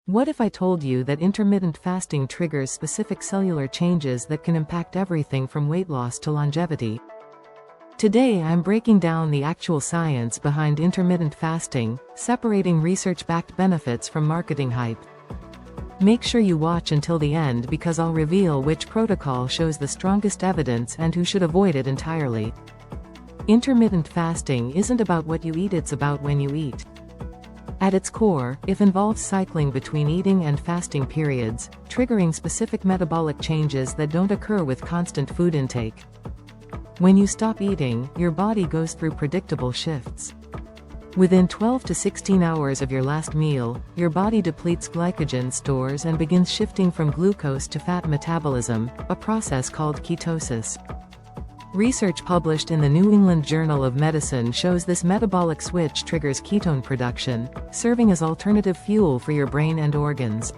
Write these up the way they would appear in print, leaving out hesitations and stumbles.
What if I told you that intermittent fasting triggers specific cellular changes that can impact everything from weight loss to longevity? Today I'm breaking down the actual science behind intermittent fasting, separating research-backed benefits from marketing hype. Make sure you watch until the end because I'll reveal which protocol shows the strongest evidence and who should avoid it entirely. Intermittent fasting isn't about what you eat, it's about when you eat. At its core, it involves cycling between eating and fasting periods, triggering specific metabolic changes that don't occur with constant food intake. When you stop eating, your body goes through predictable shifts. Within 12 to 16 hours of your last meal, your body depletes glycogen stores and begins shifting from glucose to fat metabolism, a process called ketosis. Research published in the New England Journal of Medicine shows this metabolic switch triggers ketone production, serving as alternative fuel for your brain and organs.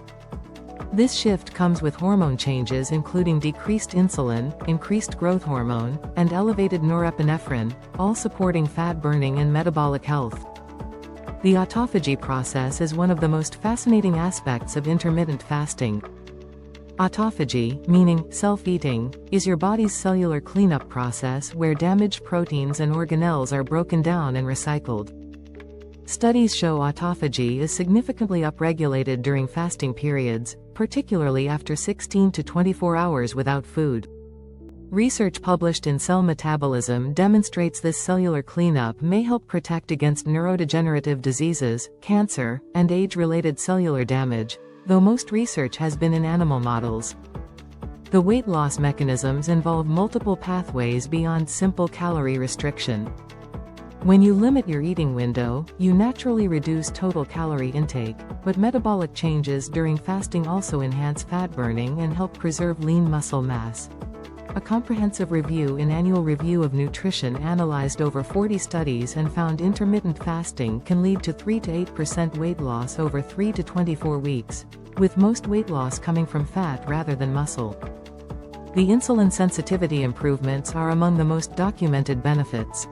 This shift comes with hormone changes including decreased insulin, increased growth hormone, and elevated norepinephrine, all supporting fat burning and metabolic health. The autophagy process is one of the most fascinating aspects of intermittent fasting. Autophagy, meaning self-eating, is your body's cellular cleanup process where damaged proteins and organelles are broken down and recycled. Studies show autophagy is significantly upregulated during fasting periods, particularly after 16 to 24 hours without food. Research published in Cell Metabolism demonstrates this cellular cleanup may help protect against neurodegenerative diseases, cancer, and age-related cellular damage, though most research has been in animal models. The weight loss mechanisms involve multiple pathways beyond simple calorie restriction. When you limit your eating window, you naturally reduce total calorie intake, but metabolic changes during fasting also enhance fat burning and help preserve lean muscle mass. A comprehensive review in Annual Review of Nutrition analyzed over 40 studies and found intermittent fasting can lead to 3 to 8% weight loss over 3 to 24 weeks, with most weight loss coming from fat rather than muscle. The insulin sensitivity improvements are among the most documented benefits.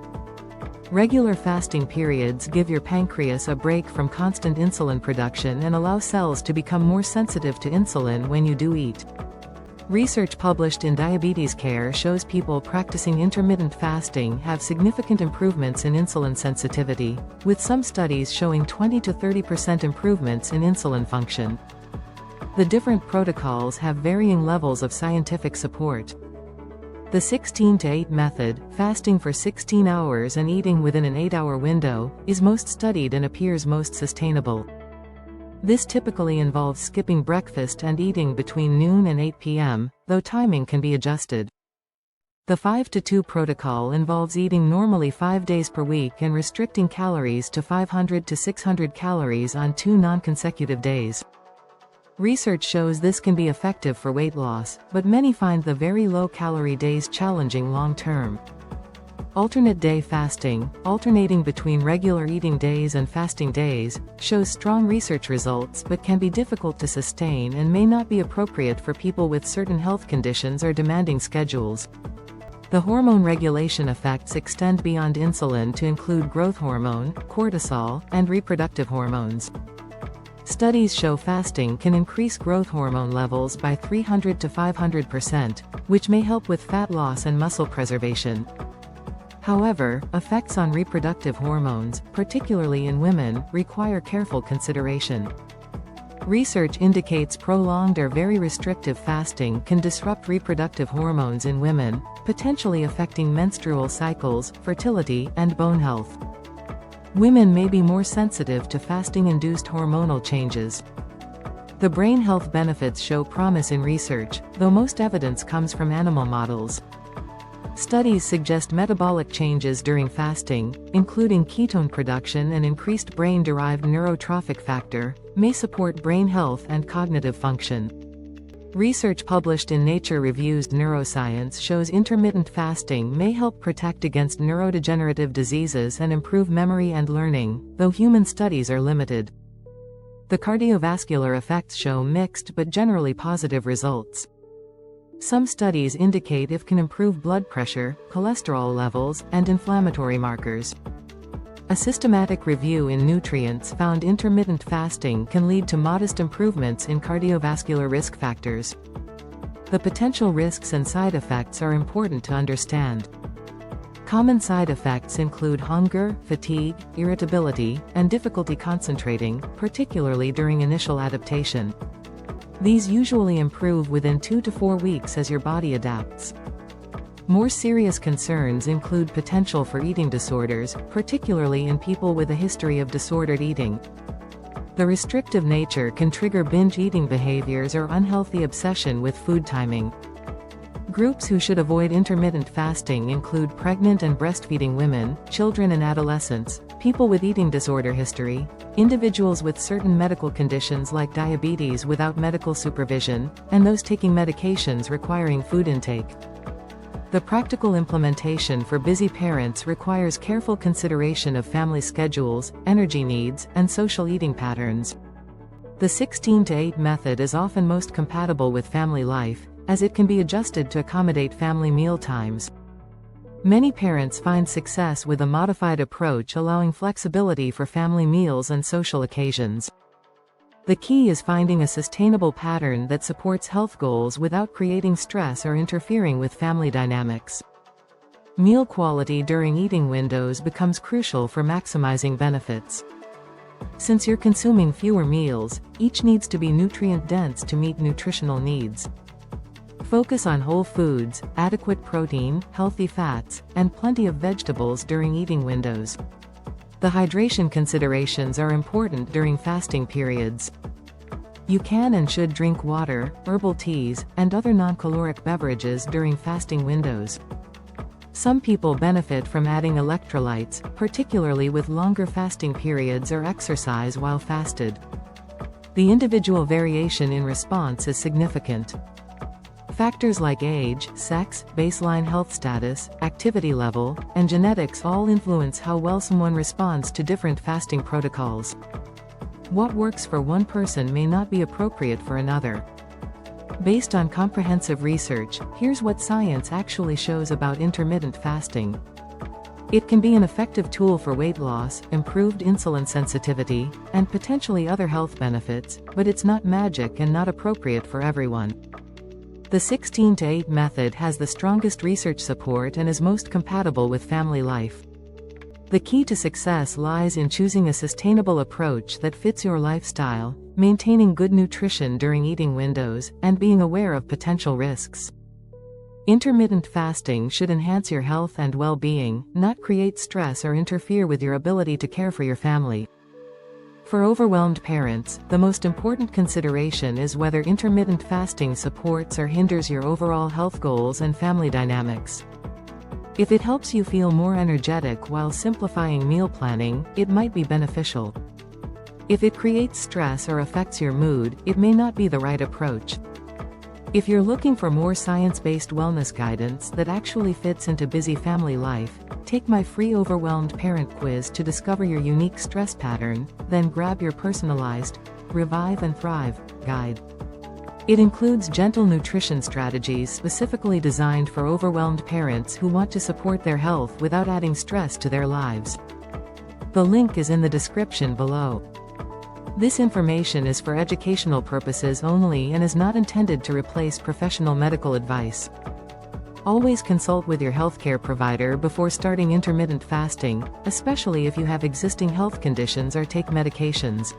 Regular fasting periods give your pancreas a break from constant insulin production and allow cells to become more sensitive to insulin when you do eat. Research published in Diabetes Care shows people practicing intermittent fasting have significant improvements in insulin sensitivity, with some studies showing 20 to 30% improvements in insulin function. The different protocols have varying levels of scientific support. The 16-to-8 method, fasting for 16 hours and eating within an 8-hour window, is most studied and appears most sustainable. This typically involves skipping breakfast and eating between noon and 8 p.m., though timing can be adjusted. The 5-to-2 protocol involves eating normally 5 days per week and restricting calories to 500 to 600 calories on 2 non-consecutive days. Research shows this can be effective for weight loss, but many find the very low-calorie days challenging long-term. Alternate day fasting, alternating between regular eating days and fasting days, shows strong research results but can be difficult to sustain and may not be appropriate for people with certain health conditions or demanding schedules. The hormone regulation effects extend beyond insulin to include growth hormone, cortisol, and reproductive hormones. Studies show fasting can increase growth hormone levels by 300 to 500%, which may help with fat loss and muscle preservation. However, effects on reproductive hormones, particularly in women, require careful consideration. Research indicates prolonged or very restrictive fasting can disrupt reproductive hormones in women, potentially affecting menstrual cycles, fertility, and bone health. Women may be more sensitive to fasting-induced hormonal changes. The brain health benefits show promise in research, though most evidence comes from animal models. Studies suggest metabolic changes during fasting, including ketone production and increased brain-derived neurotrophic factor, may support brain health and cognitive function. Research published in Nature Reviews Neuroscience shows intermittent fasting may help protect against neurodegenerative diseases and improve memory and learning, though human studies are limited. The cardiovascular effects show mixed but generally positive results. Some studies indicate it can improve blood pressure, cholesterol levels, and inflammatory markers. A systematic review in nutrients found intermittent fasting can lead to modest improvements in cardiovascular risk factors. The potential risks and side effects are important to understand. Common side effects include hunger, fatigue, irritability, and difficulty concentrating, particularly during initial adaptation. These usually improve within 2 to 4 weeks as your body adapts. More serious concerns include potential for eating disorders, particularly in people with a history of disordered eating. The restrictive nature can trigger binge eating behaviors or unhealthy obsession with food timing. Groups who should avoid intermittent fasting include pregnant and breastfeeding women, children and adolescents, people with eating disorder history, individuals with certain medical conditions like diabetes without medical supervision, and those taking medications requiring food intake. The practical implementation for busy parents requires careful consideration of family schedules, energy needs, and social eating patterns. The 16-to-8 method is often most compatible with family life, as it can be adjusted to accommodate family meal times. Many parents find success with a modified approach allowing flexibility for family meals and social occasions. The key is finding a sustainable pattern that supports health goals without creating stress or interfering with family dynamics. Meal quality during eating windows becomes crucial for maximizing benefits. Since you're consuming fewer meals, each needs to be nutrient-dense to meet nutritional needs. Focus on whole foods, adequate protein, healthy fats, and plenty of vegetables during eating windows. The hydration considerations are important during fasting periods. You can and should drink water, herbal teas, and other non-caloric beverages during fasting windows. Some people benefit from adding electrolytes, particularly with longer fasting periods or exercise while fasted. The individual variation in response is significant. Factors like age, sex, baseline health status, activity level, and genetics all influence how well someone responds to different fasting protocols. What works for one person may not be appropriate for another. Based on comprehensive research, here's what science actually shows about intermittent fasting. It can be an effective tool for weight loss, improved insulin sensitivity, and potentially other health benefits, but it's not magic and not appropriate for everyone. The 16-to-8 method has the strongest research support and is most compatible with family life. The key to success lies in choosing a sustainable approach that fits your lifestyle, maintaining good nutrition during eating windows, and being aware of potential risks. Intermittent fasting should enhance your health and well-being, not create stress or interfere with your ability to care for your family. For overwhelmed parents, the most important consideration is whether intermittent fasting supports or hinders your overall health goals and family dynamics. If it helps you feel more energetic while simplifying meal planning, it might be beneficial. If it creates stress or affects your mood, it may not be the right approach. If you're looking for more science-based wellness guidance that actually fits into busy family life, take my free Overwhelmed Parent Quiz to discover your unique stress pattern, then grab your personalized Revive and Thrive guide. It includes gentle nutrition strategies specifically designed for overwhelmed parents who want to support their health without adding stress to their lives. The link is in the description below. This information is for educational purposes only and is not intended to replace professional medical advice. Always consult with your healthcare provider before starting intermittent fasting, especially if you have existing health conditions or take medications.